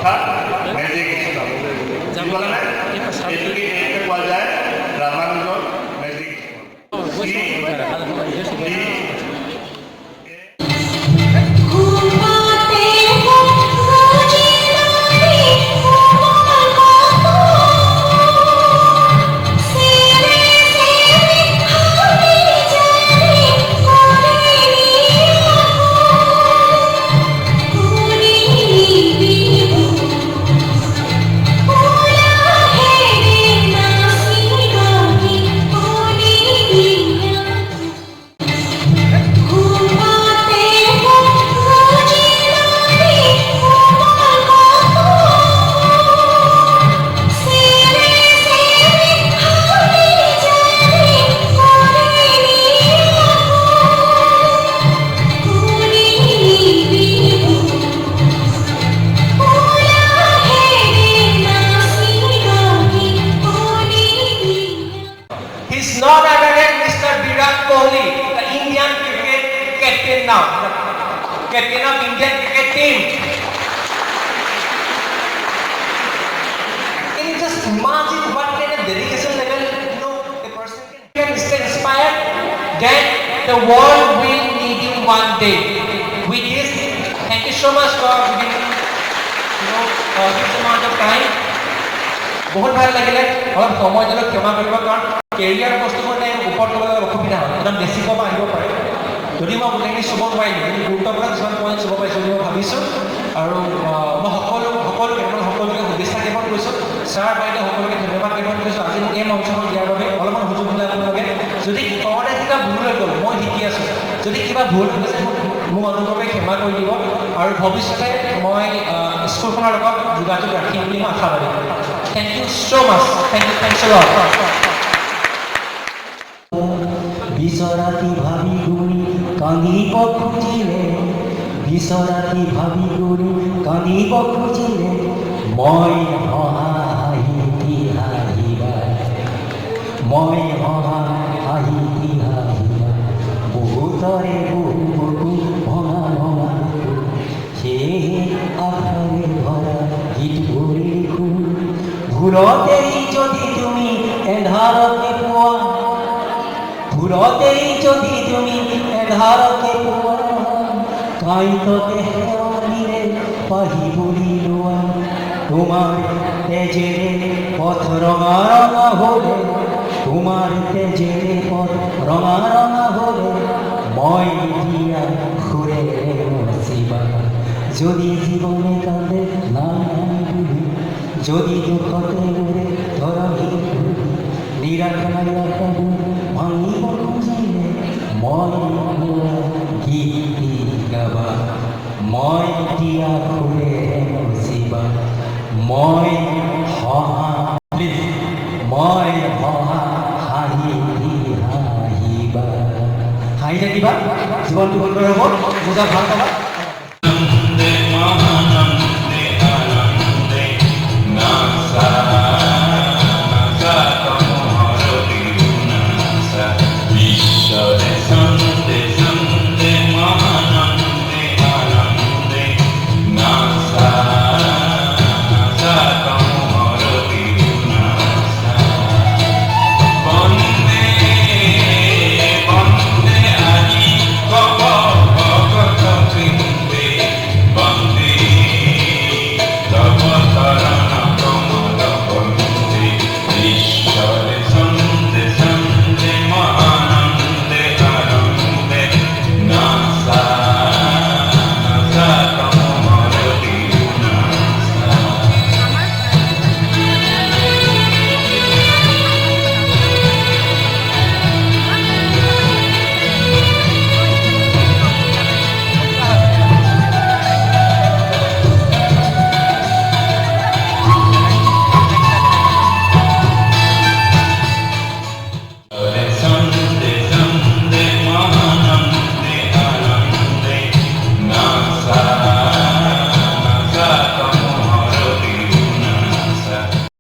অৰ্থাৎ magic school এইটোকে কোৱা যায় Ramanujan magic school. He's not again Mr. Virat Kohli, the Indian cricket captain now, the captain of Indian cricket team. Can you just imagine what kind of dedication level a person can stay inspired? Then the world will need you one day. With this, thank you so much for giving huge amount of time. बहुत ভাল লাগিলে और সময় দিলে ক্ষমা কৰিব কাৰণ career বস্তুবোৰ ওপৰত ল'বলৈ অসুবিধা হয় একদম বেছি কম আহিব পাৰে যদি মই গোটেইখিনি চুব নোৱাৰিলোঁ কিন্তু গুৰুত্বপূৰ্ণ কিছুমান পইণ্ট চুব পাৰিছোঁ বুলি মই ভাবিছোঁ আৰু মই সকলোকে শুভেচ্ছা জ্ঞাপন কৰিছোঁ ছাৰ বাইদেউ সকলোকে ধন্যবাদ জ্ঞাপন কৰিছোঁ আজি মোক এই মঞ্চখন দিয়াৰ বাবে অলপমান সুযোগ দিয়াৰ লগে যদি কওঁতে কিবা ভুল হৈ গ'ল মই শিকি আছোঁ যদি কিবা ভুল হৈছে মোক অনুগ্ৰহে ক্ষমা কৰি দিব আৰু ভৱিষ্যতে মই স্কুলখনৰ লগত যোগাযোগ ৰাখিম বুলি মই আশাবাদী Thank you so much. Thanks a lot. বিচরাতি ভাবি গুণি কাঁদিব খুঁজিলে বিচরাতি ভাবি গুণি কাঁদিব খুঁজিলে মই হাঁহি হাঁহিবা মই হাঁহি হাঁহিবা বহুতরে বহু ভঙা ভঙা সে আখারে ভরা গীত ভরি খুন ভুলতেই যদি তুমি এধারকে পোৱা ভুলতেই যদি তুমি এধাৰকে পোৱা কাঁইততে হেৰণিৰে পাহিবুলি লোৱা তোমাৰ তেজেৰে পথ ৰঙা ৰঙা হ'লে তোমাৰ তেজেৰে পথ ৰঙা ৰঙা হ'লে মই দিয়া সুৰেৰে নচিবা যদি জীৱনে কান্দে নাই বুলি যদি দুখতে উৰে ধৰহি নিৰাশায়া পাবো ভাঙিব খুজিলে মই গীত গাবা মই দিয়া সুৰেৰে নচিবা মই হহা হাঁহি হাঁহিবা হাঁহি থাকিবা জীৱনটো সুন্দৰ হ'ব বুজা ভাল পাবা